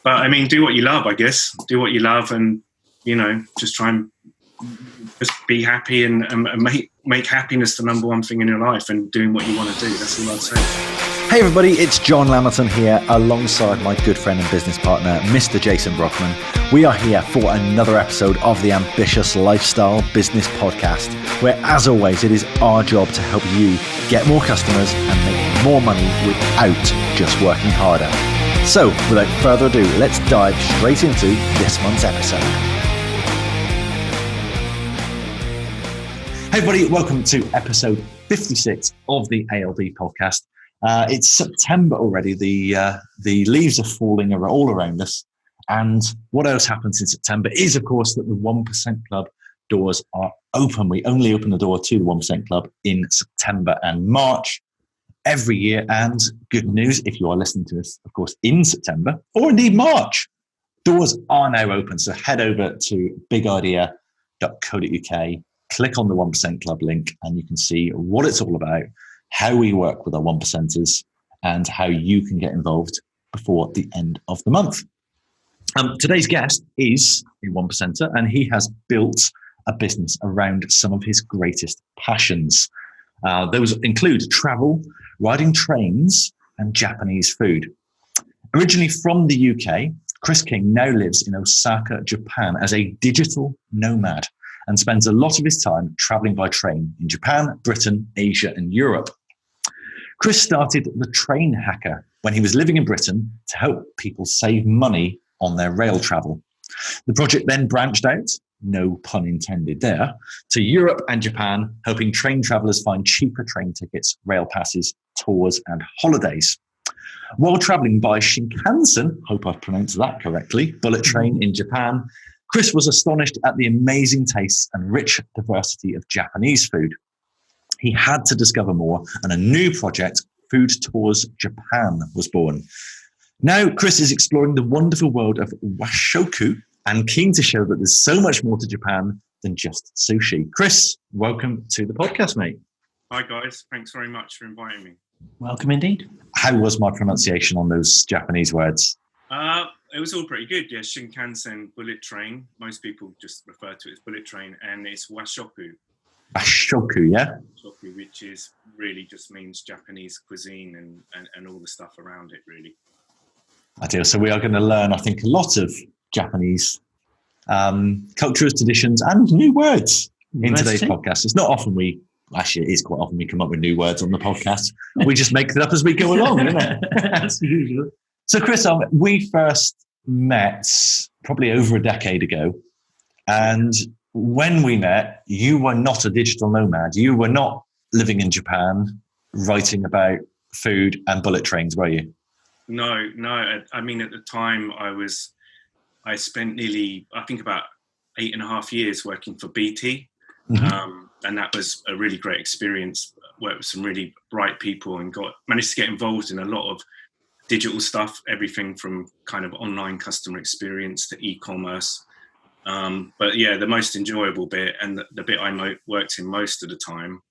But I mean, do what you love, I guess. Do what you love, and just try and just be happy and make happiness the number one thing in your life, and doing what you want to do. That's all I'd say. Hey everybody, it's John Lamilton here alongside my good friend and business partner, Mr. Jason Brockman. We are here for another episode of the Ambitious Lifestyle Business Podcast, where as always, it is our job to help you get more customers and make more money without just working harder. So without further ado, let's dive straight into this month's episode. Hey everybody, welcome to episode 56 of the ALB podcast. It's September already. The leaves are falling all around us. And what else happens in September is, of course, that the 1% Club doors are open. We only open the door to the 1% Club in September and March every year. And good news, if you are listening to us, of course, in September or indeed March, doors are now open. So head over to bigidea.co.uk, click on the 1% Club link, and you can see what it's all about, how we work with our 1%ers, and how you can get involved before the end of the month. Today's guest is a 1%er, and he has built a business around some of his greatest passions. Those include travel, riding trains, and Japanese food. Originally from the UK, Chris King now lives in Osaka, Japan as a digital nomad, and spends a lot of his time traveling by train in Japan, Britain, Asia, and Europe. Chris started The Train Hacker when he was living in Britain to help people save money on their rail travel. The project then branched out, no pun intended there, to Europe and Japan, helping train travelers find cheaper train tickets, rail passes, tours, and holidays. While traveling by Shinkansen, hope I've pronounced that correctly, bullet train in Japan, Chris was astonished at the amazing tastes and rich diversity of Japanese food. He had to discover more, and a new project, Food Tours Japan, was born. Now, Chris is exploring the wonderful world of washoku and keen to show that there's so much more to Japan than just sushi. Chris, welcome to the podcast, mate. Hi, guys. Thanks very much for inviting me. Welcome indeed. How was my pronunciation on those Japanese words? It was all pretty good. Yeah, Shinkansen, bullet train. Most people just refer to it as bullet train, and it's washoku. Washoku, yeah? Washoku, which is really just means Japanese cuisine and all the stuff around it, really. Ideal. So we are going to learn, I think, a lot of Japanese cultures, traditions, and new words in today's podcast. It's not often actually it is quite often we come up with new words on the podcast. We just make it up as we go along, isn't it? As usual. So Chris, we first met probably over a decade ago. And when we met, you were not a digital nomad. You were not living in Japan, writing about food and bullet trains, were you? No. I mean, at the time I spent nearly, I think about 8.5 years working for BT. Mm-hmm. And that was a really great experience. Worked with some really bright people and managed to get involved in a lot of digital stuff, everything from kind of online customer experience to e-commerce. But yeah, the most enjoyable bit and the bit I worked in most of the time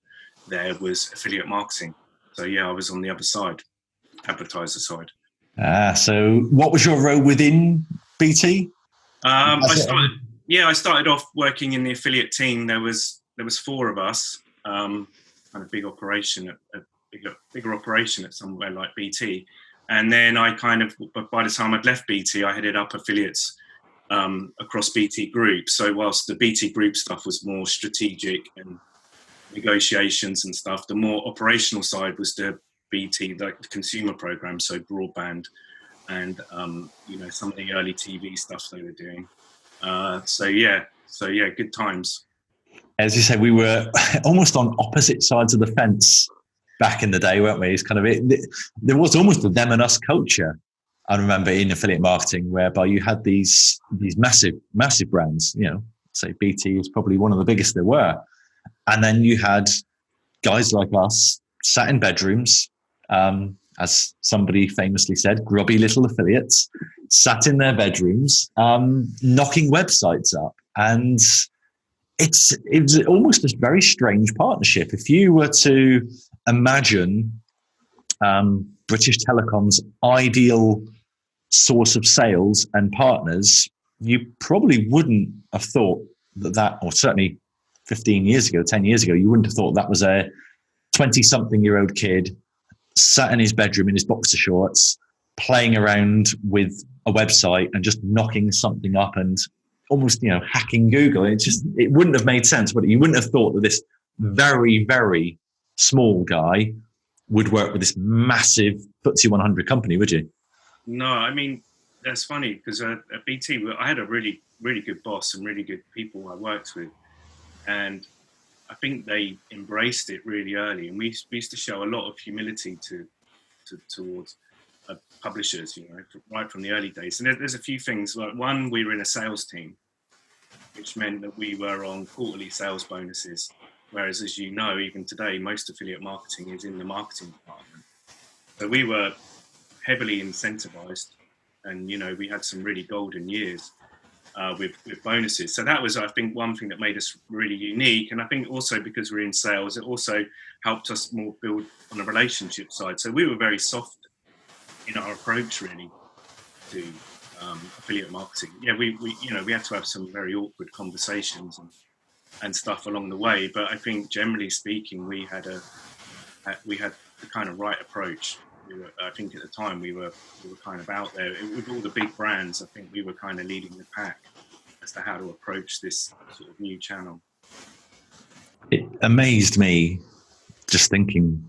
there was affiliate marketing. So yeah, I was on the other side, advertiser side. So what was your role within BT? I started off working in the affiliate team. There was 4 of us, kind of big operation, a bigger operation at somewhere like BT. And then by the time I'd left BT, I headed up affiliates across BT Group. So whilst the BT Group stuff was more strategic and negotiations and stuff, the more operational side was the BT, the consumer program, so broadband and some of the early TV stuff they were doing. So yeah, good times. As you say, we were almost on opposite sides of the fence back in the day, weren't we? It's kind of there was almost a them and us culture. I remember in affiliate marketing, whereby you had these massive brands. Say BT is probably one of the biggest there were, and then you had guys like us sat in bedrooms, as somebody famously said, grubby little affiliates sat in their bedrooms, knocking websites up, and it was almost a very strange partnership. If you were to imagine British Telecom's ideal source of sales and partners, you probably wouldn't have thought that, or certainly 15 years ago, 10 years ago, you wouldn't have thought that was a 20-something-year-old kid sat in his bedroom in his boxer shorts, playing around with a website and just knocking something up and almost, hacking Google. It wouldn't have made sense, but you wouldn't have thought that this very, very small guy would work with this massive FTSE 100 company, would you? No, I mean, that's funny because at BT, I had a really, really good boss and really good people I worked with. And I think they embraced it really early. And we used to show a lot of humility towards publishers, right from the early days. And there's a few things. Like one, we were in a sales team, which meant that we were on quarterly sales bonuses. Whereas, as you know, even today, most affiliate marketing is in the marketing department. So we were heavily incentivized, and we had some really golden years with bonuses. So that was, I think, one thing that made us really unique. And I think also because we're in sales, it also helped us more build on the relationship side. So we were very soft in our approach, really, to affiliate marketing. Yeah, we had to have some very awkward conversations and stuff along the way. But I think generally speaking, we had the kind of right approach. I think at the time we were kind of out there with all the big brands. I think we were kind of leading the pack as to how to approach this sort of new channel. It amazed me just thinking,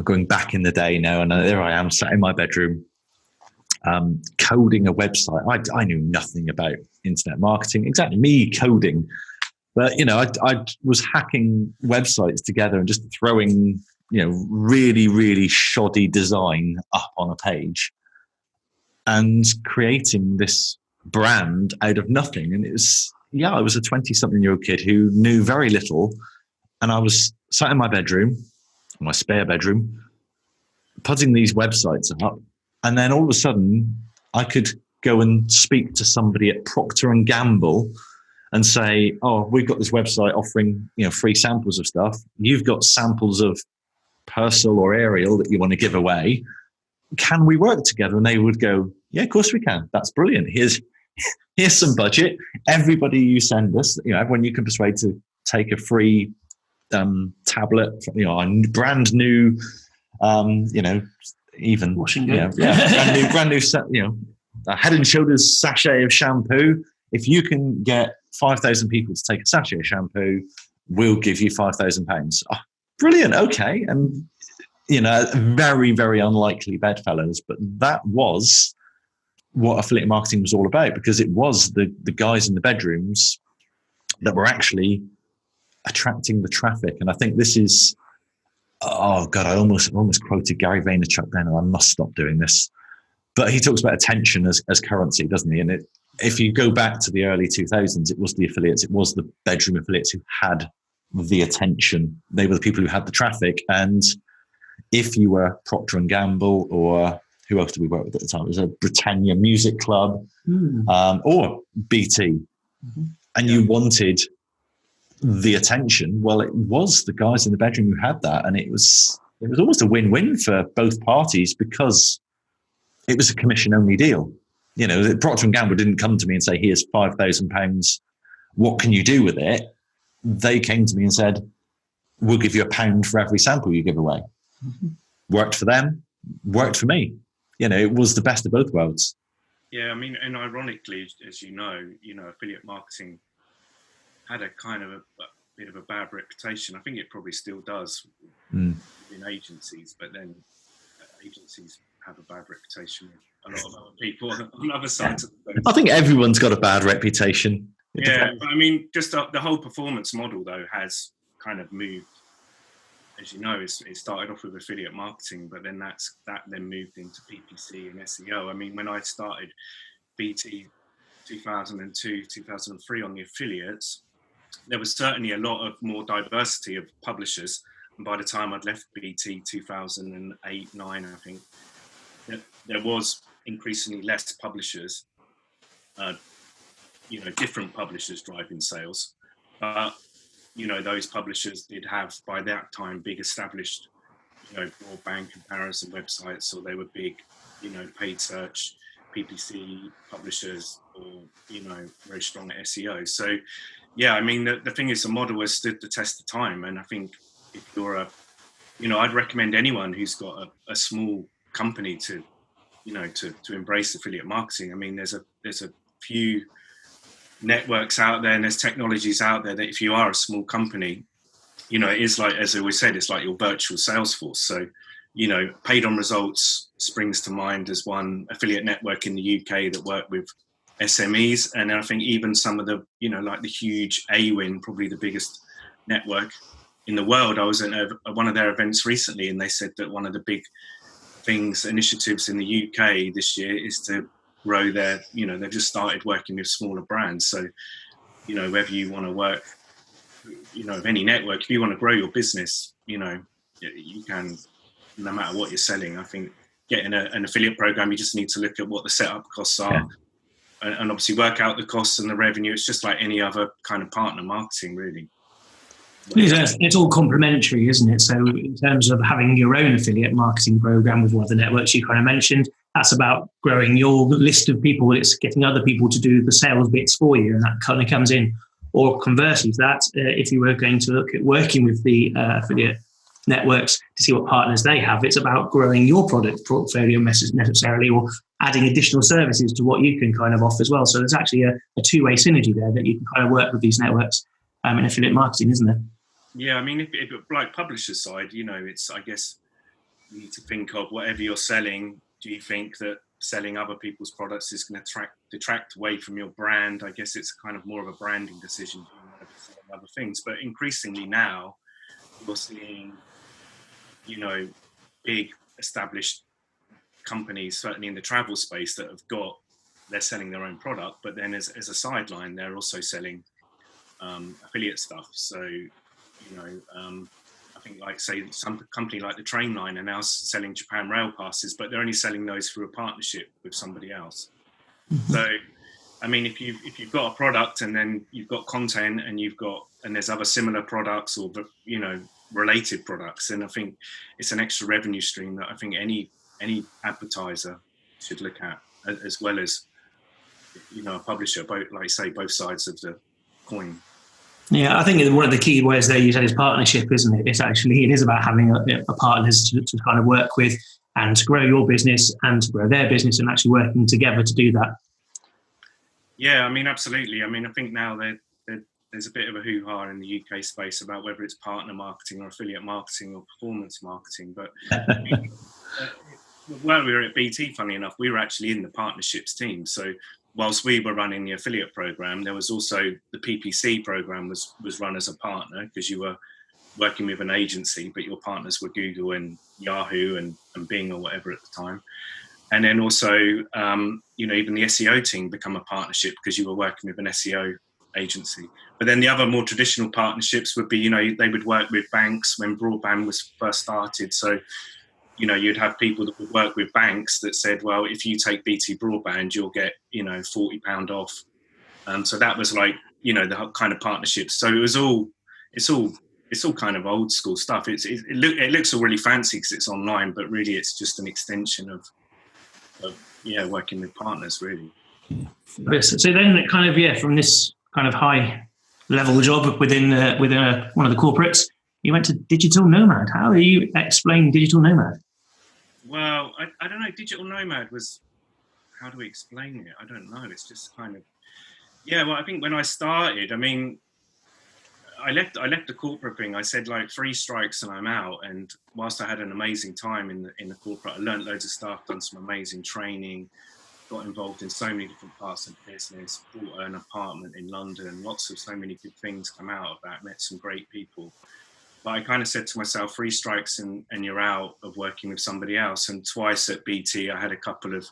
going back in the day now, and there I am sat in my bedroom coding a website. I knew nothing about internet marketing, exactly me coding. But, I was hacking websites together and just throwing, really, really shoddy design up on a page and creating this brand out of nothing. And I was a 20-something-year-old kid who knew very little. And I was sat in my bedroom, my spare bedroom, putting these websites up. And then all of a sudden, I could go and speak to somebody at Procter & Gamble and say, oh, we've got this website offering, free samples of stuff. You've got samples of Persil or Ariel that you want to give away. Can we work together? And they would go, yeah, of course we can. That's brilliant. Here's some budget. Everybody you send us, everyone you can persuade to take a free tablet, a brand new, even washing good. brand new, a Head and Shoulders sachet of shampoo. If you can get 5,000 people to take a sachet of shampoo, we'll give you £5,000. Oh, brilliant. Okay. And, very, very unlikely bedfellows, but that was what affiliate marketing was all about, because it was the guys in the bedrooms that were actually attracting the traffic. And I think this is, oh God, I almost quoted Gary Vaynerchuk then, and I must stop doing this. But he talks about attention as currency, doesn't he? And if you go back to the early 2000s, it was the affiliates, it was the bedroom affiliates who had the attention. They were the people who had the traffic. And if you were Procter & Gamble, or who else did we work with at the time? It was a Britannia Music Club or BT. Mm-hmm. And you wanted the attention. Well, it was the guys in the bedroom who had that. And it was almost a win-win for both parties, because it was a commission-only deal. Procter & Gamble didn't come to me and say, here's £5,000. What can you do with it? They came to me and said, we'll give you £1 for every sample you give away. Mm-hmm. Worked for them, worked for me. It was the best of both worlds. Yeah, I mean, and ironically, as you know, affiliate marketing had a kind of a bit of a bad reputation. I think it probably still does in agencies, but then agencies have a bad reputation with a lot of other people on other sides of the fence. I think everyone's got a bad reputation. Yeah, I mean, just the whole performance model, though, has kind of moved. As you know, it started off with affiliate marketing, but then that then moved into PPC and SEO. I mean, when I started BT 2002, 2003 on the affiliates, there was certainly a lot of more diversity of publishers. And by the time I'd left BT 2008, 9, I think, there was increasingly less publishers, different publishers driving sales. Those publishers did have, by that time, big established, broadband comparison websites, or they were big, paid search PPC publishers or, very strong at SEO. So, yeah, I mean, the thing is, the model has stood the test of time. And I think if you're I'd recommend anyone who's got a small company to embrace affiliate marketing. I mean, there's a few networks out there and there's technologies out there that if you are a small company, it is like, as I always said, it's like your virtual sales force. So, Paid on Results springs to mind as one affiliate network in the UK that work with SMEs. And I think even some of the, like the huge AWIN, probably the biggest network in the world. I was at one of their events recently, and they said that one of the big initiatives in the UK this year is to grow their, they've just started working with smaller brands. So, whether you want to work, with any network, if you want to grow your business, you can, no matter what you're selling. I think getting an affiliate program, you just need to look at what the setup costs are, and obviously work out the costs and the revenue. It's just like any other kind of partner marketing, really. It's all complementary, isn't it? So in terms of having your own affiliate marketing program with one of the networks you kind of mentioned, that's about growing your list of people. It's getting other people to do the sales bits for you, and that kind of comes in. Or conversely, if you were going to look at working with the affiliate networks to see what partners they have, it's about growing your product portfolio necessarily, or adding additional services to what you can kind of offer as well. So there's actually a two-way synergy there that you can kind of work with these networks in affiliate marketing, isn't there? Yeah, I mean, if like publisher side, it's, I guess you need to think of whatever you're selling. Do you think that selling other people's products is going to detract away from your brand? I guess it's kind of more of a branding decision than other things. But increasingly now, you're seeing, big established companies, certainly in the travel space, that they're selling their own product, but then as a sideline, they're also selling affiliate stuff. So, I think, like, say, some company like the Train Line are now selling Japan Rail passes, but they're only selling those through a partnership with somebody else. Mm-hmm. So, I mean, if you've got a product and then you've got content and there's other similar products or, related products, then I think it's an extra revenue stream that I think any advertiser should look at, as well as, a publisher, both sides of the coin. Yeah, I think one of the key words there you said is partnership, isn't it? It is about having a partners to kind of work with and to grow your business and to grow their business, and actually working together to do that. Yeah, I mean, absolutely. I mean, I think now there's a bit of a hoo-ha in the UK space about whether it's partner marketing or affiliate marketing or performance marketing. But when we were at BT, funny enough, we were actually in the partnerships team. So whilst we were running the affiliate program, there was also the PPC program was run as a partner, because you were working with an agency, but your partners were Google and Yahoo and Bing or whatever at the time. And then also, even the SEO team become a partnership because you were working with an SEO agency. But then the other more traditional partnerships would be, they would work with banks when broadband was first started. So, you'd have people that would work with banks that said, well, if you take BT broadband, you'll get, £40 off. So that was like, the kind of partnerships. So it's all kind of old school stuff. It looks all really fancy because it's online, but really it's just an extension of working with partners, really. So then kind of, from this kind of high level job within one of the corporates, you went to Digital Nomad. How do you explain Digital Nomad? Well, I don't know. Digital Nomad was, how do we explain it? I don't know. It's just kind of, well, I think when I started, I mean, I left the corporate thing. I said, like, 3 strikes and I'm out. And whilst I had an amazing time in the corporate, I learned loads of stuff, done some amazing training, got involved in so many different parts of the business, bought an apartment in London, so many good things come out of that, met some great people. But I kind of said to myself, 3 strikes and you're out of working with somebody else. And twice at BT, I had a couple of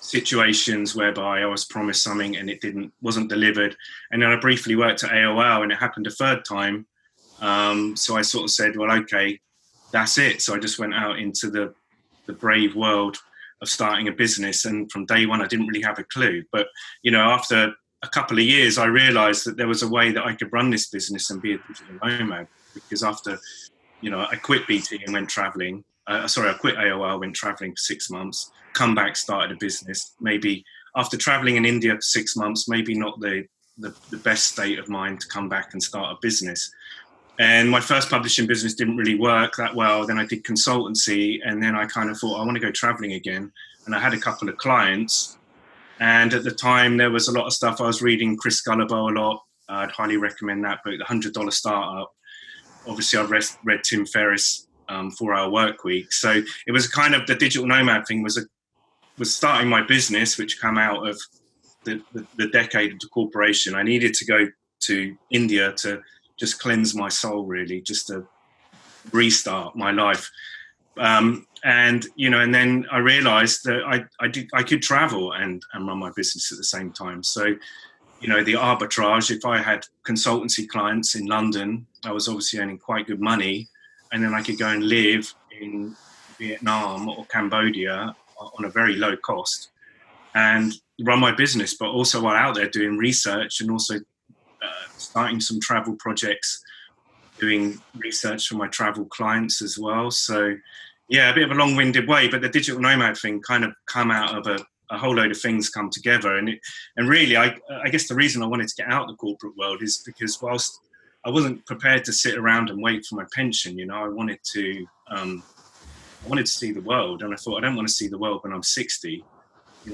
situations whereby I was promised something and it wasn't delivered. And then I briefly worked at AOL and it happened a 3rd time. So I sort of said, well, okay, that's it. So I just went out into the brave world of starting a business. And from day one, I didn't really have a clue. But, after a couple of years, I realized that there was a way that I could run this business and be a digital nomad. Because after, I quit BT and went traveling, I quit AOL, went traveling for 6 months, come back, started a business. Maybe after traveling in India for 6 months, maybe not the best state of mind to come back and start a business. And my first publishing business didn't really work that well. Then I did consultancy, and then I kind of thought, I want to go traveling again. And I had a couple of clients. And at the time, there was a lot of stuff. I was reading Chris Gullibo a lot. I'd highly recommend that book, The $100 Startup. Obviously, I've read Tim Ferriss' 4-Hour Work Week. So it was kind of the digital nomad thing was starting my business, which came out of the decade of the corporation. I needed to go to India to just cleanse my soul, really, just to restart my life. And then I realized that I could travel and run my business at the same time. So, the arbitrage, if I had consultancy clients in London, I was obviously earning quite good money. And then I could go and live in Vietnam or Cambodia on a very low cost and run my business, but also while out there doing research and also starting some travel projects, doing research for my travel clients as well. So yeah, a bit of a long-winded way, but the digital nomad thing kind of come out of a whole load of things come together. And really, I guess the reason I wanted to get out of the corporate world is because whilst I wasn't prepared to sit around and wait for my pension, I wanted to see the world. And I thought, I don't want to see the world when I'm 60.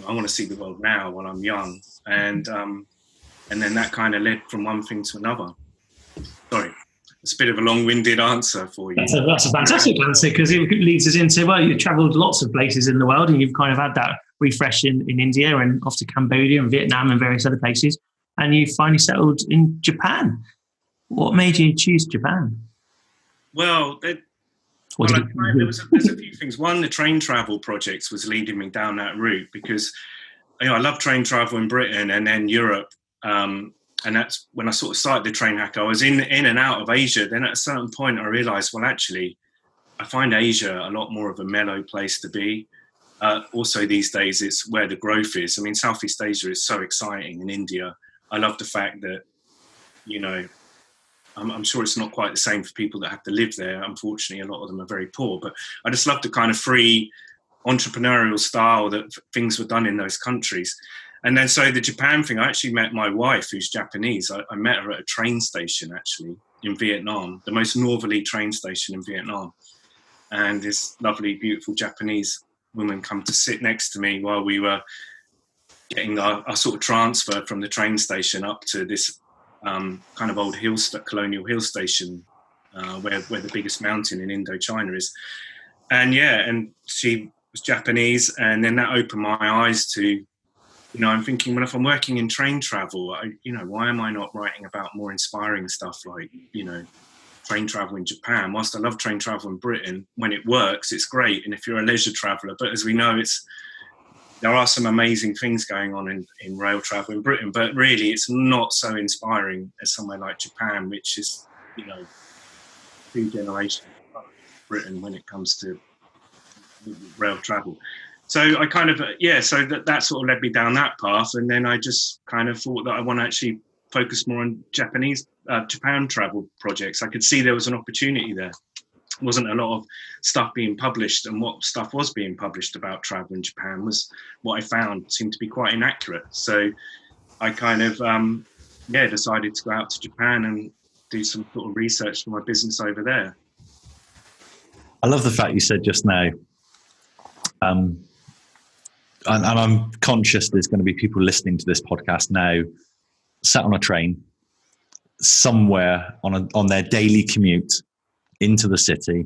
I want to see the world now while I'm young. And then that kind of led from one thing to another. Sorry, it's a bit of a long-winded answer for you. That's a fantastic answer, because it leads us into, well, you've travelled lots of places in the world and you've kind of had that refresh in India and off to Cambodia and Vietnam and various other places. And you finally settled in Japan. What made you choose Japan? Well, there's a few things. One, the train travel projects was leading me down that route because I love train travel in Britain and then Europe. And that's when I sort of started the Train Hack. I was in and out of Asia. Then at a certain point, I realized, well, actually, I find Asia a lot more of a mellow place to be. Also, these days, it's where the growth is. I mean, Southeast Asia is so exciting, in India. I love the fact that, I'm sure it's not quite the same for people that have to live there. Unfortunately, a lot of them are very poor. But I just love the kind of free entrepreneurial style that things were done in those countries. And then so the Japan thing, I actually met my wife, who's Japanese. I met her at a train station, actually, in Vietnam, the most northerly train station in Vietnam. And this lovely, beautiful Japanese woman come to sit next to me while we were getting our sort of transfer from the train station up to this kind of old colonial hill station where the biggest mountain in Indochina is. And she was Japanese. And then that opened my eyes to, I'm thinking, well, if I'm working in train travel, why am I not writing about more inspiring stuff like, train travel in Japan? Whilst I love train travel in Britain, when it works, it's great. And if you're a leisure traveller, but as we know, there are some amazing things going on in rail travel in Britain, but really it's not so inspiring as somewhere like Japan, which is, 2 generations of Britain when it comes to rail travel. So I kind of, so that sort of led me down that path. And then I just kind of thought that I want to actually focus more on Japan travel projects. I could see there was an opportunity there. Wasn't a lot of stuff being published, and what stuff was being published about travel in Japan was what I found seemed to be quite inaccurate. So I kind of, decided to go out to Japan and do some sort of research for my business over there. I love the fact you said just now, and I'm conscious there's going to be people listening to this podcast now, sat on a train somewhere on their daily commute into the city,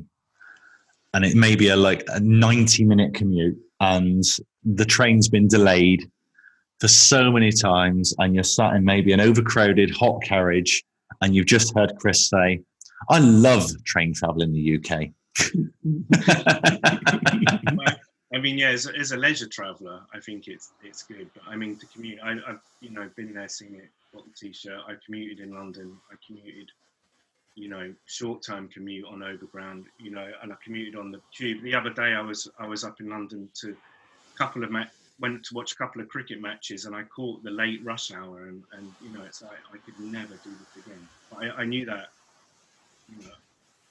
and it may be a 90-minute commute, and the train's been delayed for so many times, and you're sat in maybe an overcrowded hot carriage, and you've just heard Chris say, "I love train travel in the UK." I mean, as a leisure traveller, I think it's good. But I mean, to commute, I've been there, seen it, got the T-shirt. I commuted in London. I commuted, short-term commute on overground. And I commuted on the tube. The other day, I was up in London to went to watch a couple of cricket matches, and I caught the late rush hour. And it's like I could never do this again. I knew that,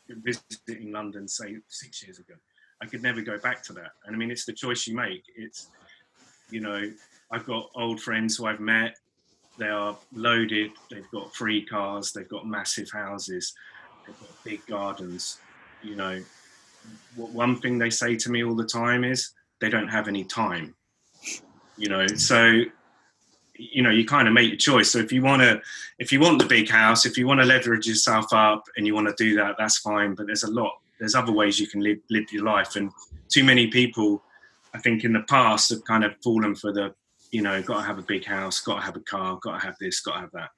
visiting London, say 6 years ago. I could never go back to that. And I mean, it's the choice you make. It's, you know, I've got old friends who I've met. They are loaded. They've got free cars. They've got massive houses. They've got big gardens. You know, one thing they say to me all the time is they don't have any time. You know, so, you know, you kind of make your choice. So if you want the big house, if you want to leverage yourself up and you want to do that, that's fine. But there's other ways you can live your life. And too many people, I think in the past, have kind of fallen for the, you know, got to have a big house, got to have a car, got to have this, got to have that.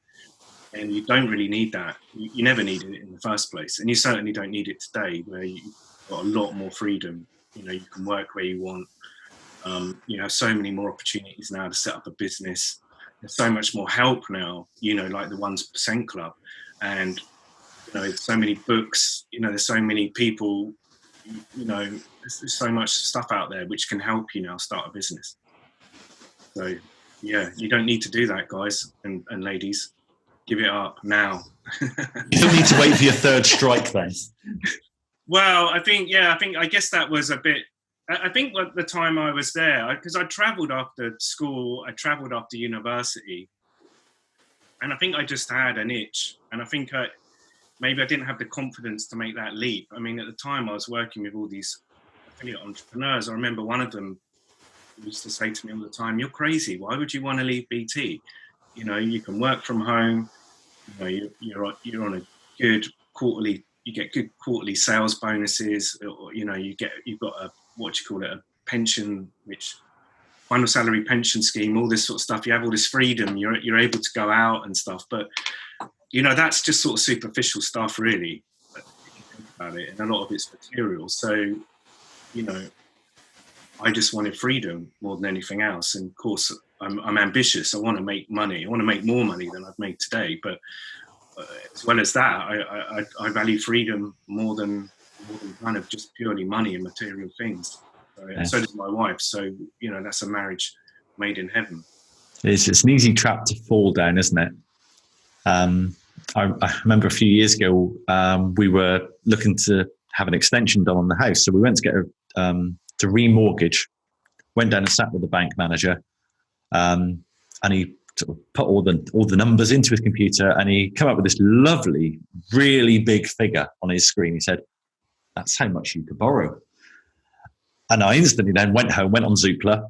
And you don't really need that. You never needed it in the first place. And you certainly don't need it today, where you've got a lot more freedom. You know, you can work where you want. You have so many more opportunities now to set up a business. There's so much more help now, you know, like the 1% Club. And, you know, there's so many books, you know, there's so many people, you know, there's so much stuff out there which can help you now start a business. So, yeah, you don't need to do that, guys and ladies. Give it up now. You don't need to wait for your third strike then. Well, I guess that was a bit, I think at the time I was there, because I travelled after school, I travelled after university, and I think I just had an itch, and I think maybe I didn't have the confidence to make that leap. I mean, at the time I was working with all these affiliate entrepreneurs. I remember one of them used to say to me all the time, "You're crazy. Why would you want to leave BT? You know, you can work from home. You know, you're on a good quarterly. You get good quarterly sales bonuses. Or, you know, you've got a a pension, which final salary pension scheme. All this sort of stuff. You have all this freedom. You're able to go out and stuff. But you know, that's just sort of superficial stuff, really. If you think about it, and a lot of it's material. So, you know, I just wanted freedom more than anything else. And of course, I'm ambitious. I want to make money. I want to make more money than I've made today. But as well as that, I value freedom more than kind of just purely money and material things. And so does my wife. So, you know, that's a marriage made in heaven. It's an easy trap to fall down, isn't it? I remember a few years ago, we were looking to have an extension done on the house. So we went to get to remortgage, went down and sat with the bank manager, and he sort of put all the numbers into his computer, and he came up with this lovely, really big figure on his screen. He said, "That's how much you could borrow." And I instantly then went home, went on Zoopla,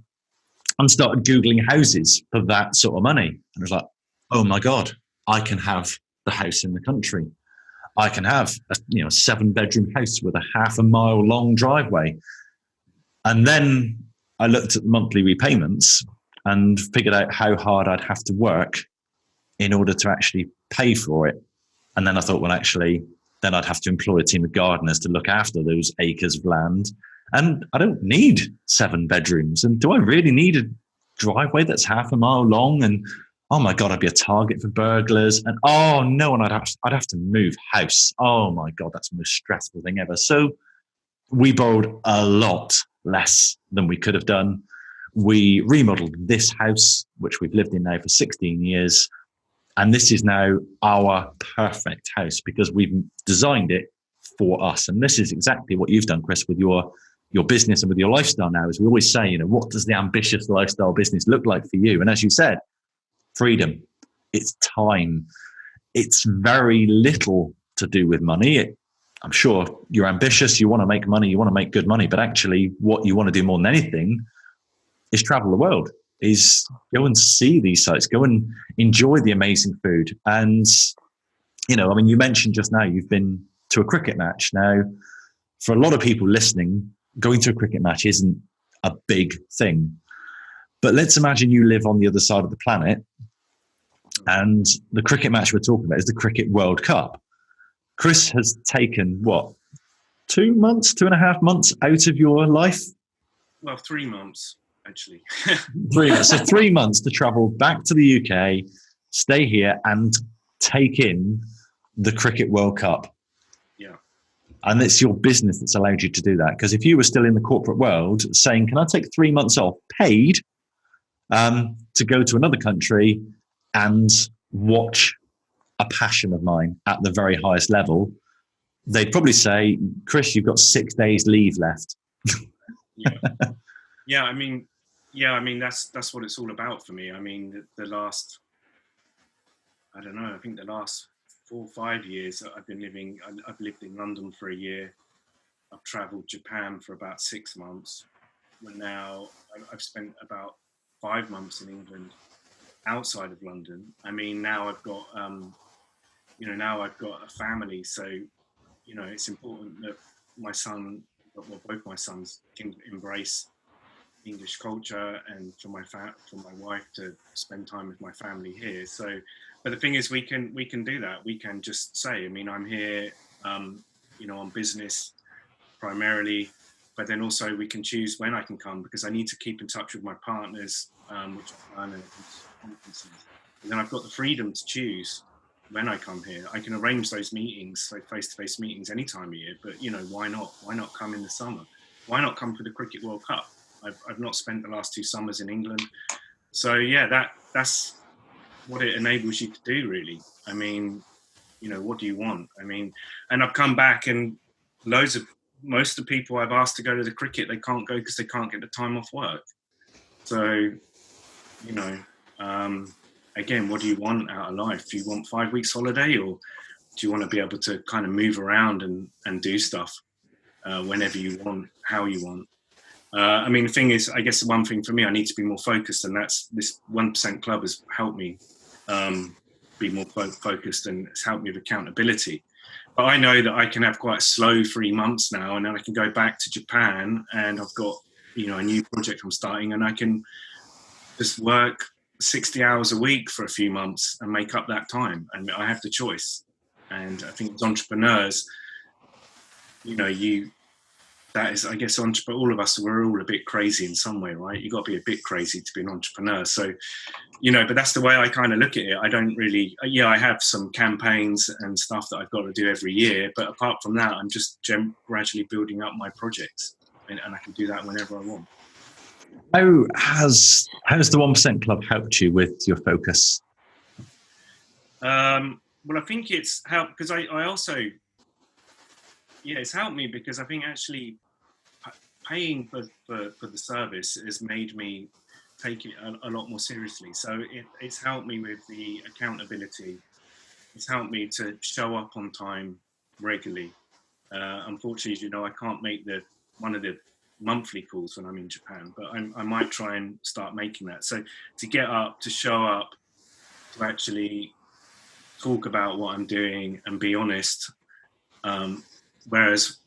and started Googling houses for that sort of money. And I was like, oh my God, I can have the house in the country. I can have a 7-bedroom house with a half a mile long driveway. And then I looked at the monthly repayments and figured out how hard I'd have to work in order to actually pay for it. And then I thought, well, actually, then I'd have to employ a team of gardeners to look after those acres of land. And I don't need 7 bedrooms. And do I really need a driveway that's half a mile long? And oh my God, I'd be a target for burglars. And oh no, and I'd have to move house. Oh my God, that's the most stressful thing ever. So we borrowed a lot less than we could have done. We remodeled this house, which we've lived in now for 16 years. And this is now our perfect house because we've designed it for us. And this is exactly what you've done, Chris, with your business and with your lifestyle now. As we always say, what does the ambitious lifestyle business look like for you? And as you said, freedom, it's time. It's very little to do with money. I'm sure you're ambitious, you want to make money, you want to make good money, but actually what you want to do more than anything is travel the world, is go and see these sites, go and enjoy the amazing food. And, you mentioned just now you've been to a cricket match. Now, for a lot of people listening, going to a cricket match isn't a big thing. But let's imagine you live on the other side of the planet and the cricket match we're talking about is the Cricket World Cup. Chris has taken, 2.5 months out of your life? Well, 3 months, actually. 3 months. So 3 months to travel back to the UK, stay here and take in the Cricket World Cup. Yeah. And it's your business that's allowed you to do that. Because if you were still in the corporate world saying, can I take 3 months off paid to go to another country and watch a passion of mine at the very highest level, they'd probably say, Chris, you've got 6 days leave left. Yeah, yeah. I mean, that's what it's all about for me. I mean, the last, I don't know. I think the last 4 or 5 years I've been living. I've lived in London for a year. I've travelled Japan for about 6 months. Well, now I've spent about 5 months in England outside of London. I mean, now I've got, now I've got a family. So, it's important that my son, well, both my sons can embrace English culture, and for my wife to spend time with my family here. So, but the thing is, we can do that. We can just say, I mean, I'm here, on business primarily, but then also we can choose when I can come, because I need to keep in touch with my partners, which I've done, and conferences. And then I've got the freedom to choose when I come here. I can arrange those meetings, like face-to-face meetings, any time of year. But why not? Why not come in the summer? Why not come for the Cricket World Cup? I've not spent the last 2 summers in England, so yeah, that's what it enables you to do, really. I mean, what do you want? I mean, and I've come back, and most of the people I've asked to go to the cricket, they can't go because they can't get the time off work. So, again, what do you want out of life? Do you want 5 weeks holiday, or do you want to be able to kind of move around and do stuff whenever you want, how you want? I mean, the thing is, I guess the one thing for me, I need to be more focused, and that's this 1% Club has helped me be more focused, and it's helped me with accountability. But I know that I can have quite a slow 3 months now, and then I can go back to Japan, and I've got, a new project I'm starting, and I can just work 60 hours a week for a few months and make up that time. And I have the choice. And I think as entrepreneurs, that is, I guess, all of us, we're all a bit crazy in some way, right? You've got to be a bit crazy to be an entrepreneur. So, but that's the way I kind of look at it. I don't really, I have some campaigns and stuff that I've got to do every year. But apart from that, I'm just gradually building up my projects, and I can do that whenever I want. How has the 1% Club helped you with your focus? Well, I think it's helped because I also, it's helped me because I think actually paying for the service has made me take it a lot more seriously. So it's helped me with the accountability. It's helped me to show up on time regularly. Unfortunately, I can't make one of the monthly calls when I'm in Japan, but I might try and start making that. So to get up, to show up, to actually talk about what I'm doing and be honest. Whereas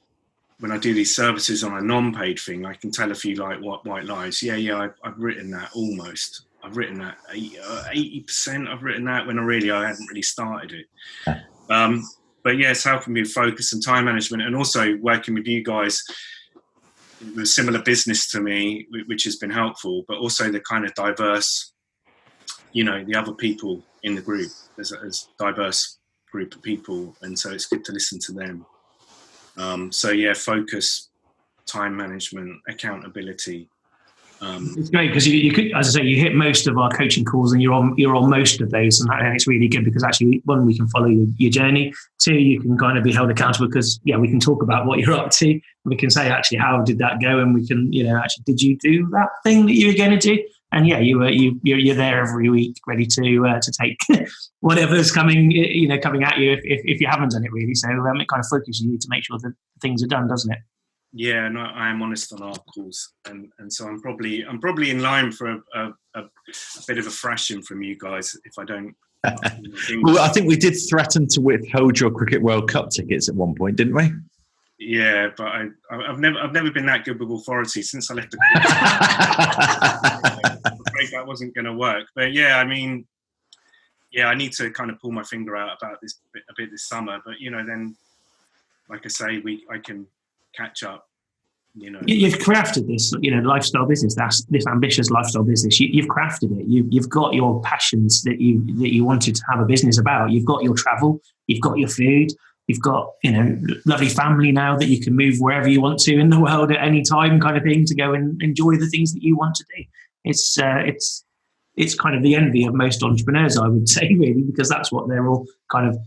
when I do these services on a non-paid thing, I can tell a few white lies. I've written that almost. I've written that 80%. I've written that when I hadn't really started it. But yeah, it's helping me with focus and time management, and also working with you guys with similar business to me, which has been helpful. But also the kind of diverse, the other people in the group. There's a diverse group of people, and so it's good to listen to them. Focus, time management, accountability. It's great because you could, as I say, you hit most of our coaching calls, and you're on most of those, and it's really good because actually, one, we can follow your journey. Two, you can kind of be held accountable because we can talk about what you're up to. We can say actually how did that go, and we can actually did you do that thing that you were going to do? And you're there every week, ready to take whatever's coming at you if you haven't done it really. So it kind of focuses you to make sure that things are done, doesn't it? Yeah, no, I am honest on our calls, and so I'm probably in line for a bit of a thrashing from you guys if I don't. Well, I think we did threaten to withhold your Cricket World Cup tickets at one point, didn't we? Yeah, but I've never been that good with authority since I left the I'm afraid that wasn't going to work. But I mean, I need to kind of pull my finger out about this a bit this summer. But then, like I say, I can catch up. You've crafted this, lifestyle business. That's this ambitious lifestyle business. You've crafted it. You've got your passions that you wanted to have a business about. You've got your travel. You've got your food. You've got, lovely family now that you can move wherever you want to in the world at any time, kind of thing, to go and enjoy the things that you want to do. It's kind of the envy of most entrepreneurs, I would say, really, because that's what they're all kind of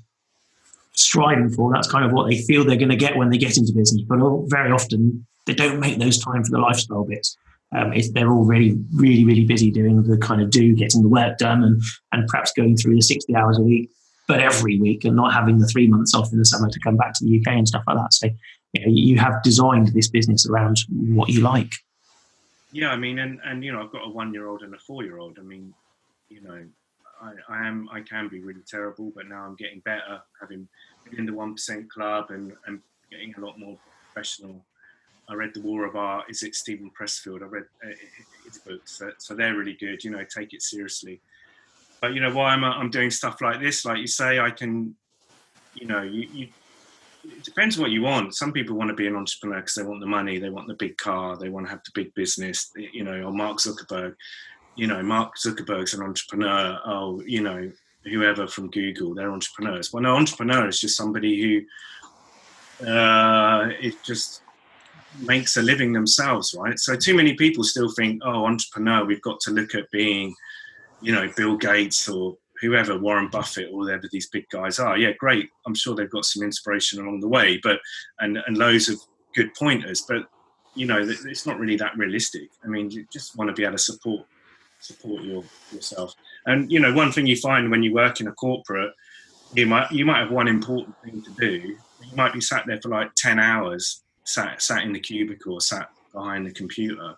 striving for. That's kind of what they feel they're going to get when they get into business. But very often they don't make those time for the lifestyle bits. They're already really, really busy doing the kind of getting the work done and perhaps going through the 60 hours a week, but every week, and not having the 3 months off in the summer to come back to the UK and stuff like that. So you have designed this business around what you like. Yeah, I mean, and I've got a 1-year-old and a 4-year-old. I mean, I can be really terrible, but now I'm getting better, having been in the 1% club and getting a lot more professional. I read The War of Art. Is it Stephen Pressfield? I read his books, so they're really good. Take it seriously. But why I'm doing stuff like this, like you say, I can, it depends what you want. Some people want to be an entrepreneur because they want the money, they want the big car, they want to have the big business. Or Mark Zuckerberg. Mark Zuckerberg's an entrepreneur. Oh, whoever from Google, they're entrepreneurs. Well, no, entrepreneur is just somebody who it just makes a living themselves, right? So too many people still think, oh, entrepreneur, we've got to look at being, Bill Gates or whoever, Warren Buffett, or whatever these big guys are. Yeah, great. I'm sure they've got some inspiration along the way, but and loads of good pointers. But it's not really that realistic. I mean, you just want to be able to support yourself. And one thing you find when you work in a corporate, you might have one important thing to do. You might be sat there for like 10 hours, sat in the cubicle or sat behind the computer.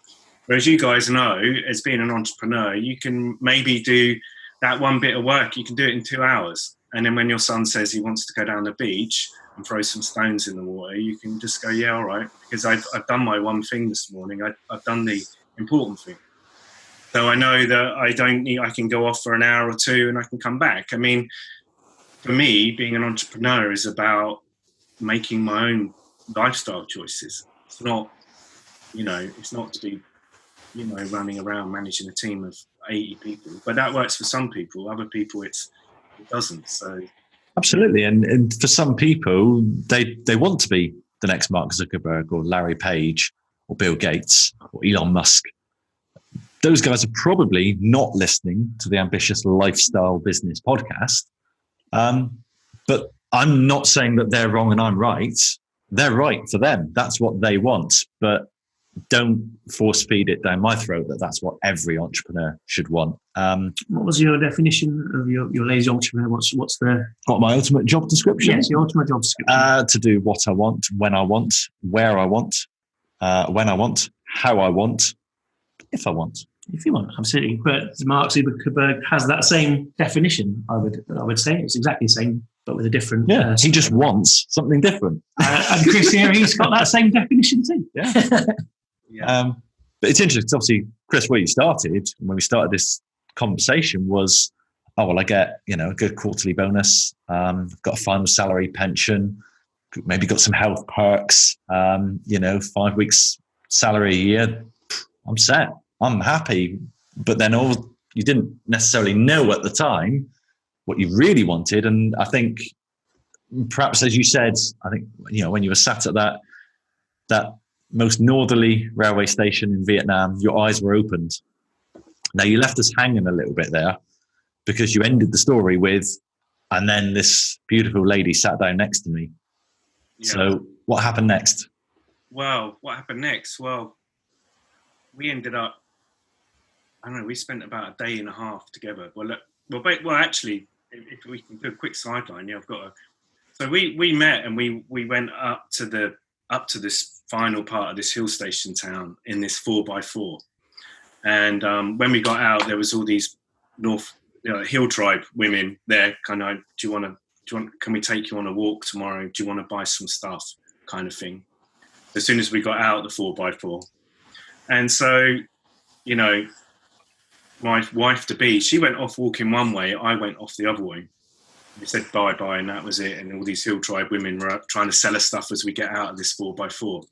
Whereas you guys know, as being an entrepreneur, you can maybe do that one bit of work, you can do it in 2 hours. And then when your son says he wants to go down the beach and throw some stones in the water, you can just go, yeah, all right, because I've done my one thing this morning. I've done the important thing. So I know that I can go off for an hour or two and I can come back. I mean, for me, being an entrepreneur is about making my own lifestyle choices. It's not, it's not to be, running around managing a team of 80 people. But that works for some people. Other people, it doesn't. So absolutely. And for some people, they want to be the next Mark Zuckerberg or Larry Page or Bill Gates or Elon Musk. Those guys are probably not listening to the Ambitious Lifestyle Business podcast. But I'm not saying that they're wrong and I'm right. They're right for them. That's what they want. But don't force feed it down my throat that that's what every entrepreneur should want. What was your definition of your lazy entrepreneur? What's the... What, my ultimate job description? Yes, your ultimate job description. To do what I want, when I want, where I want, when I want, how I want, if I want. If you want, absolutely. But Mark Zuckerberg has that same definition, I would say. It's exactly the same, but with a different... Yeah, he just wants something different. And Chris here, he's got that same definition too. Yeah. Yeah. But it's interesting, obviously, Chris, where you started, when we started this conversation was, oh, well, I get, a good quarterly bonus. I've got a final salary, pension, maybe got some health perks, 5 weeks salary a year. I'm set. I'm happy. But then you didn't necessarily know at the time what you really wanted. And I think perhaps, as you said, I think, when you were sat at that most northerly railway station in Vietnam, your eyes were opened. Now, you left us hanging a little bit there because you ended the story with, and then this beautiful lady sat down next to me. Yeah. So what happened next? Well, what happened next? Well, we ended up, I don't know, we spent about a day and a half together. Well, actually, if we can do a quick sideline, I've got so we met and we went up to this final part of this hill station town in this 4x4. And when we got out, there was all these hill tribe women there, kind of, can we take you on a walk tomorrow? Do you want to buy some stuff, kind of thing. As soon as we got out the 4x4. And so, my wife-to-be, she went off walking one way, I went off the other way. We said bye-bye, and that was it. And all these hill tribe women were trying to sell us stuff as we get out of this 4x4.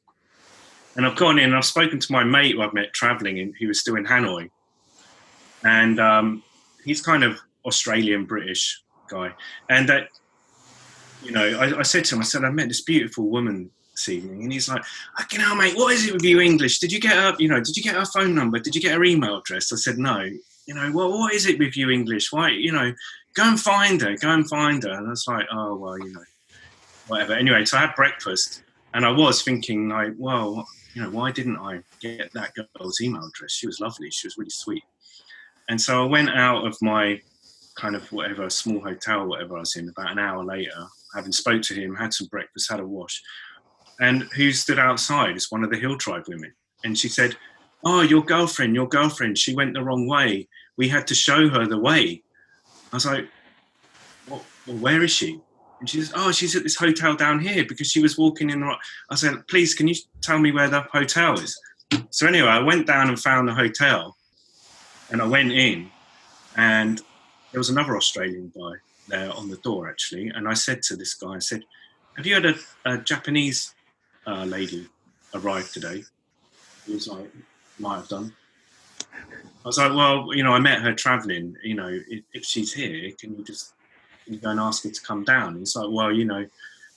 And I've gone in and I've spoken to my mate who I've met traveling, who was still in Hanoi. And he's kind of Australian-British guy. And that, I said to him, I met this beautiful woman this evening. And he's like, okay, now, mate, what is it with you English? Did you get her, did you get her phone number? Did you get her email address? I said, no. Well, what is it with you English? Why, go and find her. And I was like, oh, well, whatever. Anyway, so I had breakfast, and I was thinking, like, well, why didn't I get that girl's email address? She was lovely. She was really sweet. And so I went out of my kind of whatever small hotel, whatever I was in, about an hour later, having spoke to him, had some breakfast, had a wash. And who stood outside is one of the Hill Tribe women. And she said, oh, your girlfriend, she went the wrong way. We had to show her the way. I was like, well, where is she? And she says, oh, she's at this hotel down here because she was walking in the right. I said, please, can you tell me where the hotel is? So anyway, I went down and found the hotel, and I went in, and there was another Australian guy there on the door, actually. And I said to this guy, I said, have you had a Japanese lady arrive today? He was like, might have done. I was like, well, I met her traveling. If she's here, can you go and ask her to come down? And he's like, well,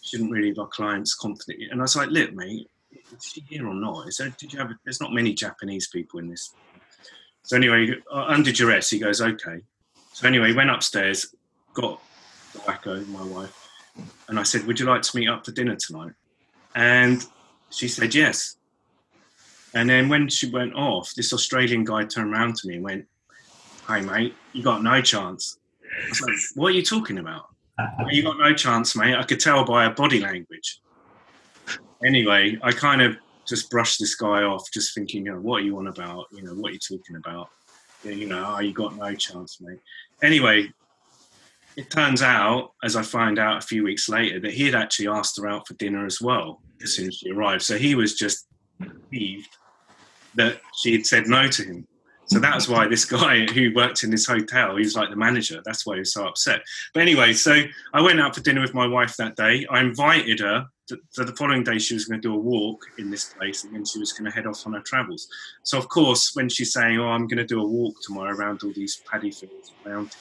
shouldn't really leave our clients confident. And I was like, look, mate, is she here or not? There's not many Japanese people in this. So anyway, under duress, he goes, okay. So anyway, he went upstairs, got Wacko, my wife, and I said, would you like to meet up for dinner tonight? And she said yes. And then when she went off, this Australian guy turned around to me and went, hey, mate, you got no chance. I was like, what are you talking about? You got no chance, mate. I could tell by her body language. Anyway, I kind of just brushed this guy off, just thinking, what are you on about? What are you talking about? You got no chance, mate. Anyway, it turns out, as I find out a few weeks later, that he had actually asked her out for dinner as well as soon as she arrived. So he was just peeved that she had said no to him. So that's why this guy who worked in this hotel, he was like the manager. That's why he was so upset. But anyway, so I went out for dinner with my wife that day. I invited her. So the following day, she was going to do a walk in this place, and then she was going to head off on her travels. So, of course, when she's saying, oh, I'm going to do a walk tomorrow around all these paddy fields around,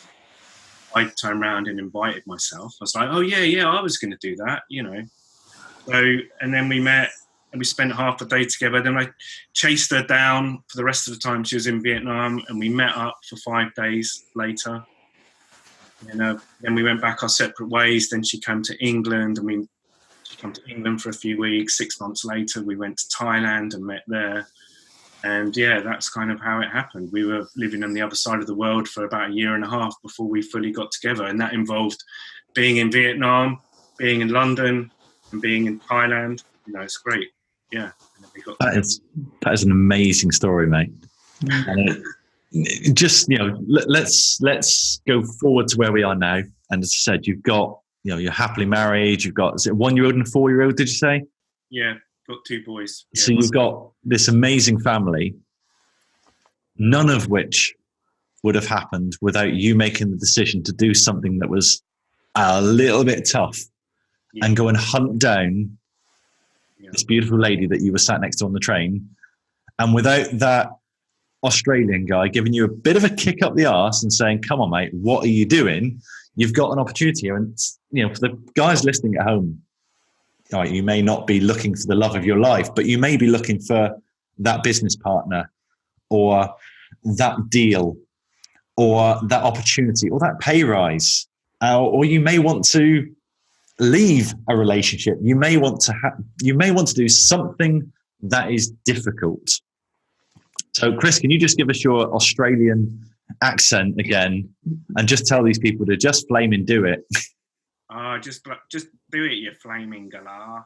I turned around and invited myself. I was like, oh, yeah, I was going to do that, So, and then we met. And we spent half a day together. Then I chased her down for the rest of the time she was in Vietnam, and we met up for 5 days later. Then we went back our separate ways. Then she came to England, and she came to England for a few weeks. 6 months later, we went to Thailand and met there. And yeah, that's kind of how it happened. We were living on the other side of the world for about 1.5 years before we fully got together. And that involved being in Vietnam, being in London, and being in Thailand. It's great. Yeah, that is an amazing story, mate. And let's go forward to where we are now. And as I said, you've got you're happily married. You've got, is it a 1-year-old and a 4-year-old? Did you say? Yeah, got 2 boys. Yeah, so you've got this amazing family, none of which would have happened without you making the decision to do something that was a little bit tough, and go and hunt down this beautiful lady that you were sat next to on the train. And without that Australian guy giving you a bit of a kick up the arse and saying, come on, mate, what are you doing? You've got an opportunity here. And, for the guys listening at home, you may not be looking for the love of your life, but you may be looking for that business partner or that deal or that opportunity or that pay rise. Or you may want to leave a relationship. You may want to do something that is difficult. So, Chris, can you just give us your Australian accent again, and just tell these people to just flaming do it? Just do it, you flaming galah.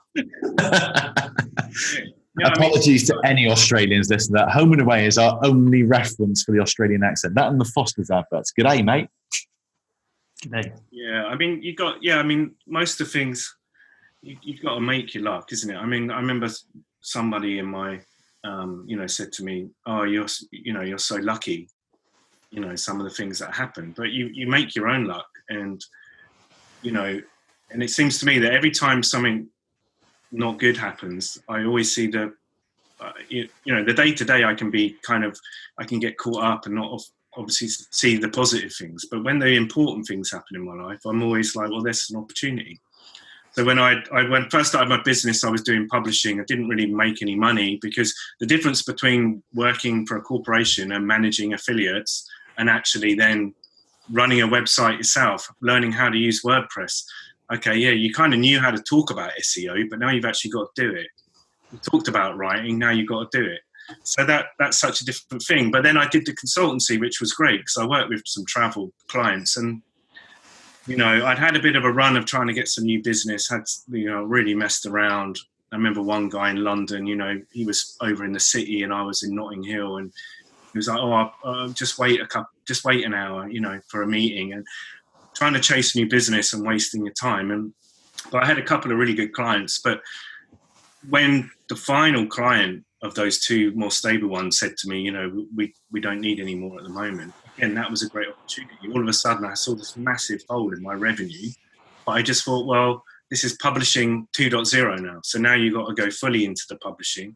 Apologies to any Australians listening. That Home and Away is our only reference for the Australian accent. That and the Foster's adverts. Good day, mate. Yeah, most of the things you've got to make your luck, isn't it? I remember somebody in my, said to me, "Oh, you're so lucky." Some of the things that happen, but you make your own luck, and and it seems to me that every time something not good happens, I always see the day to day. I can get caught up and not obviously see the positive things, but when the important things happen in my life, I'm always like, well, there's an opportunity. So when I first started my business, I was doing publishing. I didn't really make any money, because the difference between working for a corporation and managing affiliates and actually then running a website yourself, learning how to use WordPress, okay, yeah, you kind of knew how to talk about SEO, but now you've actually got to do it. You talked about writing, now you've got to do it. So that's such a different thing. But then I did the consultancy, which was great because I worked with some travel clients, and I'd had a bit of a run of trying to get some new business. Had really messed around. I remember one guy in London. He was over in the city, and I was in Notting Hill, and he was like, "Oh, I'll just wait an hour, for a meeting," and trying to chase new business and wasting your time. But I had a couple of really good clients. But when the final client of those two more stable ones said to me, we don't need any more at the moment. Again, that was a great opportunity. All of a sudden, I saw this massive hole in my revenue. But I just thought, well, this is publishing 2.0 now. So now you've got to go fully into the publishing.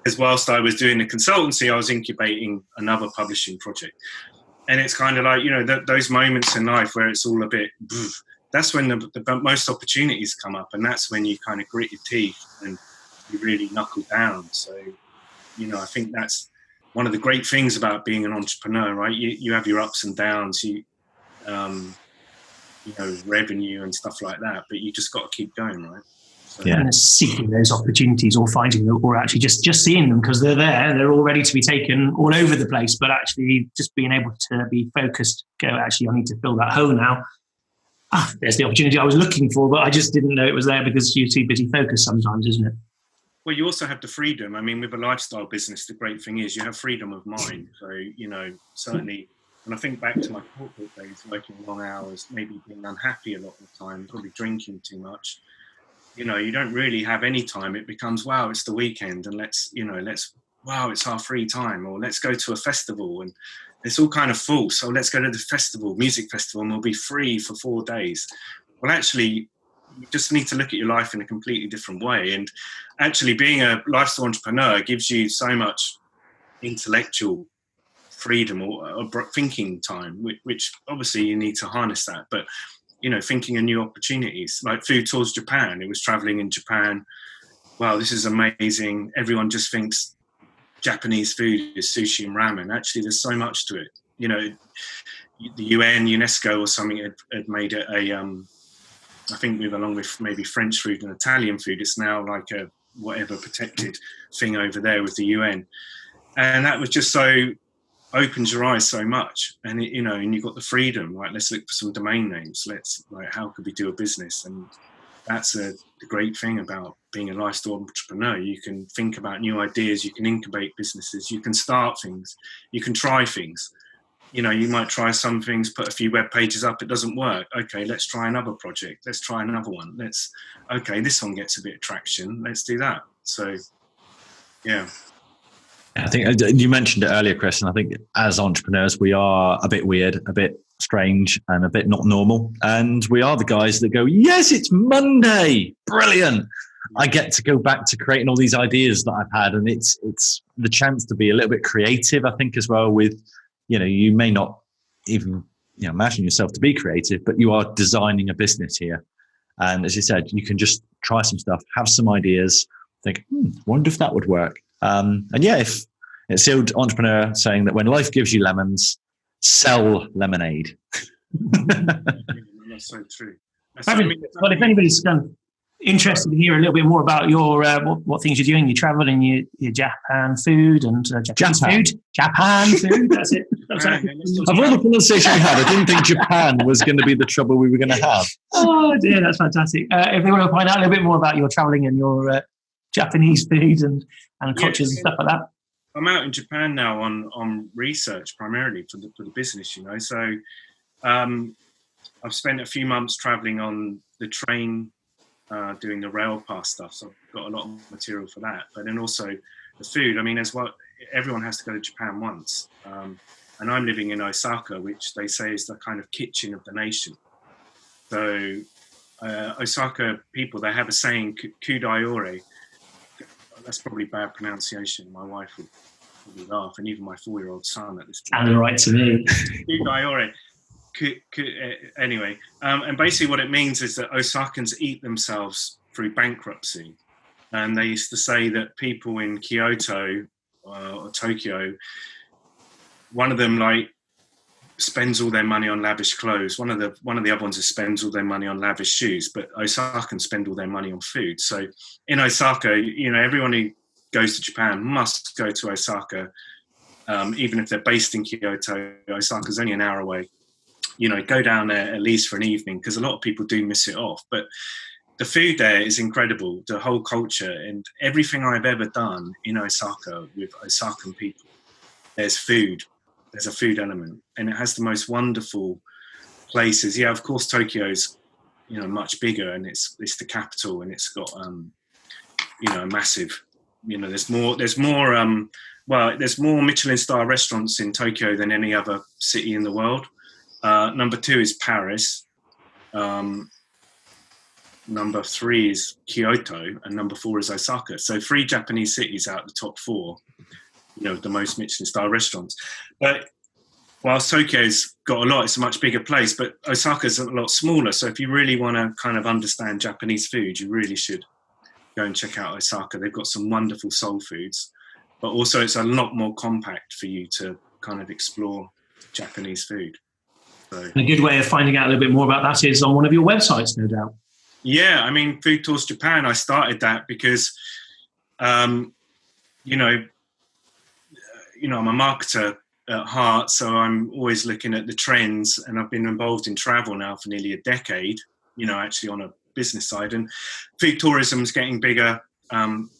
As whilst I was doing the consultancy, I was incubating another publishing project. And it's kind of like, those moments in life where it's all a bit, that's when the most opportunities come up. And that's when you kind of grit your teeth and you really knuckle down. So, I think that's one of the great things about being an entrepreneur, right? You have your ups and downs, revenue and stuff like that, but you just got to keep going, right? So, and seeking those opportunities or finding them, or actually just seeing them because they're there, they're all ready to be taken all over the place, but actually just being able to be focused, go, actually, I need to fill that hole now. There's the opportunity I was looking for, but I just didn't know it was there because you're too busy focused sometimes, isn't it? Well, you also have the freedom. I mean, with a lifestyle business, the great thing is you have freedom of mind. So, certainly, when I think back to my corporate days, working long hours, maybe being unhappy a lot of the time, probably drinking too much, you don't really have any time. It becomes, wow, it's the weekend and wow, it's our free time, or let's go to a festival, and it's all kind of full. So let's go to the festival, music festival, and we'll be free for 4 days. Well, actually, you just need to look at your life in a completely different way. And actually being a lifestyle entrepreneur gives you so much intellectual freedom or thinking time, which obviously you need to harness that. But, thinking of new opportunities, like Food Tours Japan. It was traveling in Japan. Wow, this is amazing. Everyone just thinks Japanese food is sushi and ramen. Actually, there's so much to it. The UN, UNESCO or something had made it I think along with maybe French food and Italian food, it's now like a whatever protected thing over there with the UN. And that was just so, opens your eyes so much. And, and you've got the freedom, like, let's look for some domain names. How could we do a business? And that's the great thing about being a lifestyle entrepreneur. You can think about new ideas, you can incubate businesses, you can start things, you can try things. You might try some things, put a few web pages up, it doesn't work. Okay, let's try another project. Let's try another one. This one gets a bit of traction. Let's do that. So, yeah. I think you mentioned it earlier, Chris, and I think as entrepreneurs, we are a bit weird, a bit strange, and a bit not normal. And we are the guys that go, yes, it's Monday. Brilliant. I get to go back to creating all these ideas that I've had. And it's the chance to be a little bit creative, I think, as well with, you may not even imagine yourself to be creative, but you are designing a business here. And as you said, you can just try some stuff, have some ideas, think, wonder if that would work. And yeah, if it's the old entrepreneur saying that when life gives you lemons, sell lemonade. That's so true. Well, if anybody's interested to hear a little bit more about your what things you're doing, your travel and your Japan food and Japan food. That's it. Of all the pronunciation we had, I didn't think Japan was going to be the trouble we were going to have. Oh dear, that's fantastic. If they want to find out a little bit more about your traveling and your Japanese food and cultures and stuff like that, I'm out in Japan now on research primarily for the business. So I've spent a few months traveling on the train. Doing the rail pass stuff, so I've got a lot of material for that. But then also the food. I mean, as well, everyone has to go to Japan once, and I'm living in Osaka, which they say is the kind of kitchen of the nation. So Osaka people, they have a saying, "Kudaiore." That's probably bad pronunciation. My wife would probably laugh, and even my 4-year-old son at this point. Sounded right to me. Kudaiore. Anyway, and basically what it means is that Osakans eat themselves through bankruptcy. And they used to say that people in Kyoto or Tokyo, one of them spends all their money on lavish clothes. One of the other ones is spends all their money on lavish shoes, but Osakans spend all their money on food. So in Osaka, everyone who goes to Japan must go to Osaka, even if they're based in Kyoto. Osaka's only an hour away. Go down there at least for an evening, because a lot of people do miss it off. But the food there is incredible, the whole culture, and everything I've ever done in Osaka with Osakan people, there's food. There's a food element, and it has the most wonderful places. Yeah, of course, Tokyo's, much bigger, and it's the capital, and it's got, a massive, there's more Michelin star restaurants in Tokyo than any other city in the world. Number 2 is Paris. Number 3 is Kyoto, and number 4 is Osaka. So 3 Japanese cities out of the top 4. The most Michelin star restaurants. But whilst Tokyo's got a lot, it's a much bigger place, but Osaka's a lot smaller. So if you really want to kind of understand Japanese food, you really should go and check out Osaka. They've got some wonderful soul foods, but also it's a lot more compact for you to kind of explore Japanese food. So, a good way of finding out a little bit more about that is on one of your websites, no doubt. Yeah, I mean, Food Tours Japan, I started that because, I'm a marketer at heart, so I'm always looking at the trends, and I've been involved in travel now for nearly a decade, actually on a business side, and food tourism is getting bigger,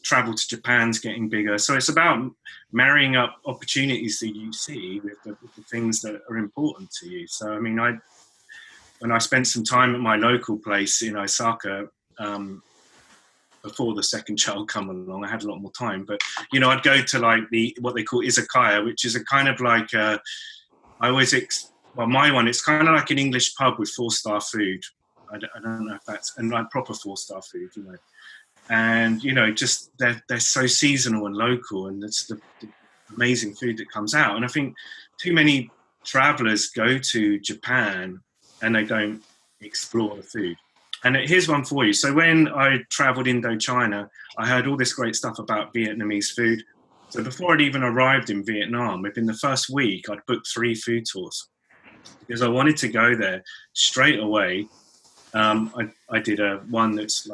travel to Japan's getting bigger. So it's about marrying up opportunities that you see with the things that are important to you. So, I mean, when I spent some time at my local place in Osaka, before the second child come along, I had a lot more time. But, I'd go to like what they call izakaya, which is a kind of like, my one, it's kind of like an English pub with 4-star food. I don't know if that's, and like proper 4-star food, And, just they're so seasonal and local, and it's the amazing food that comes out. And I think too many travelers go to Japan and they don't explore the food. And here's one for you. So when I traveled Indochina, I heard all this great stuff about Vietnamese food. So before I'd even arrived in Vietnam, within the first week, I'd booked 3 food tours because I wanted to go there straight away. I did one that's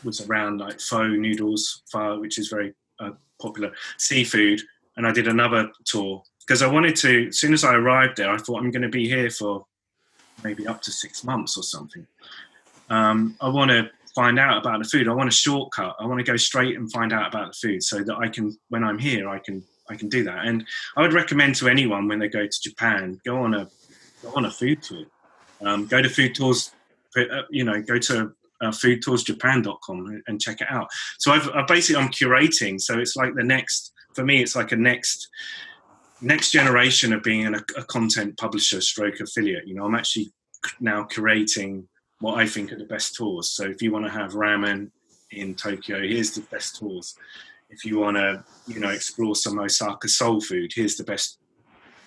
was around like pho noodles, which is very popular, seafood. And I did another tour because I wanted to, as soon as I arrived there, I thought I'm going to be here for maybe up to 6 months or something. I want to find out about the food. I want a shortcut. I want to go straight and find out about the food so that I can, when I'm here, I can do that. And I would recommend to anyone when they go to Japan, go on a food tour. Go to food tours, go to foodtoursjapan.com and check it out. So I'm curating. So it's like for me, it's like a next generation of being a content publisher stroke affiliate. I'm actually now curating what I think are the best tours. So if you want to have ramen in Tokyo, here's the best tours. If you want to, explore some Osaka soul food, here's the best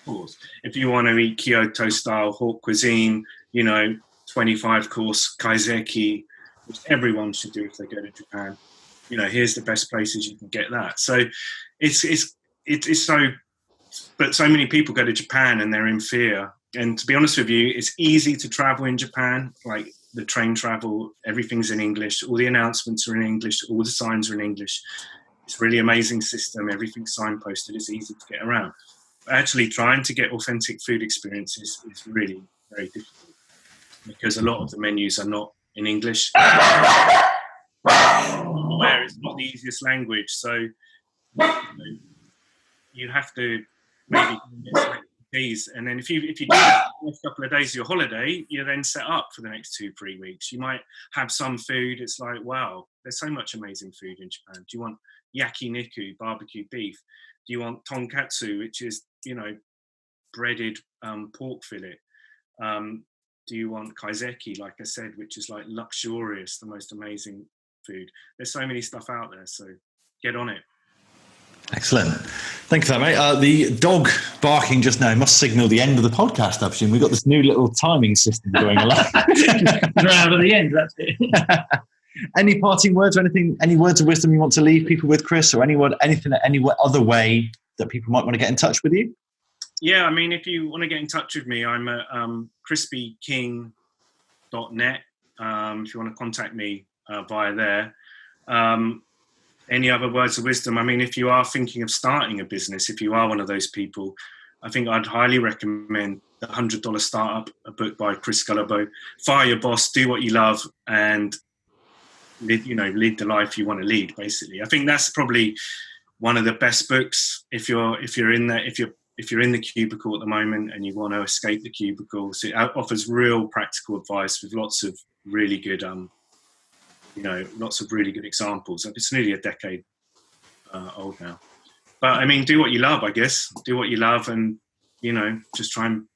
tours. If you want to eat Kyoto style haute cuisine, 25-course kaiseki, which everyone should do if they go to Japan, here's the best places you can get that. So it's so, but so many people go to Japan and they're in fear. And to be honest with you, it's easy to travel in Japan. Like the train travel, everything's in English. All the announcements are in English. All the signs are in English. It's a really amazing system. Everything's signposted. It's easy to get around. But actually trying to get authentic food experiences is really very difficult because a lot of the menus are not in English. Where it's not the easiest language. So you have to maybe get days, and then if you do that a couple of days of your holiday, you're then set up for the next 2-3 weeks. You might have some food. It's like, wow, there's so much amazing food in Japan. Do you want yakiniku, barbecue beef? Do you want tonkatsu, which is breaded pork fillet? Do you want kaiseki, like I said, which is like luxurious, the most amazing food? There's so many stuff out there, so get on it. Excellent. Thank you for that, mate. The dog barking just now must signal the end of the podcast, I presume. We've got this new little timing system going along. Around at the end, that's it. Any parting words or anything, any words of wisdom you want to leave people with, Chris, or any other way that people might want to get in touch with you? Yeah, I mean, if you want to get in touch with me, I'm at crispyking.net. If you want to contact me via there. Any other words of wisdom? I mean, if you are thinking of starting a business, if you are one of those people, I think I'd highly recommend the $100 Startup, a book by Chris Gullibo. Fire your boss, do what you love, and lead the life you want to lead. Basically, I think that's probably one of the best books if you're in the cubicle at the moment and you want to escape the cubicle. So it offers real practical advice with lots of really good lots of really good examples. It's nearly a decade old now. But I mean, do what you love, I guess. Do what you love and, just try and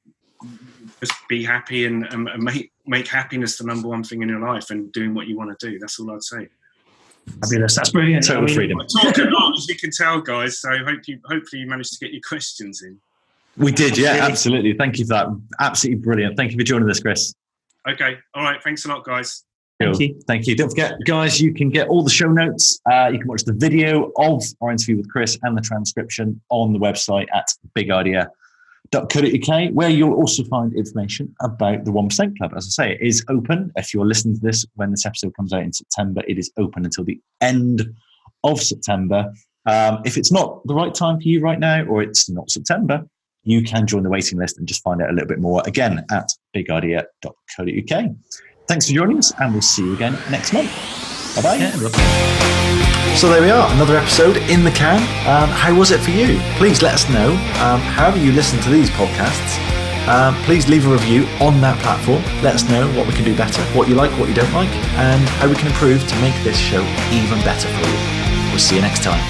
just be happy and make happiness the number one thing in your life and doing what you want to do. That's all I'd say. Fabulous. That's brilliant. Total freedom. I talk a lot, as you can tell, guys. So hopefully you managed to get your questions in. We did, yeah, absolutely. Thank you for that. Absolutely brilliant. Thank you for joining us, Chris. Okay. All right. Thanks a lot, guys. Thank you. Don't forget, guys, you can get all the show notes. You can watch the video of our interview with Chris and the transcription on the website at bigidea.co.uk, where you'll also find information about the 1% Club. As I say, it is open. If you're listening to this when this episode comes out in September, it is open until the end of September. If it's not the right time for you right now, or it's not September, you can join the waiting list and just find out a little bit more, again, at bigidea.co.uk. Thanks for joining us, and we'll see you again next month. Bye-bye. Yeah, so there we are, another episode in the can. How was it for you? Please let us know. However you listen to these podcasts, please leave a review on that platform. Let us know what we can do better, what you like, what you don't like, and how we can improve to make this show even better for you. We'll see you next time.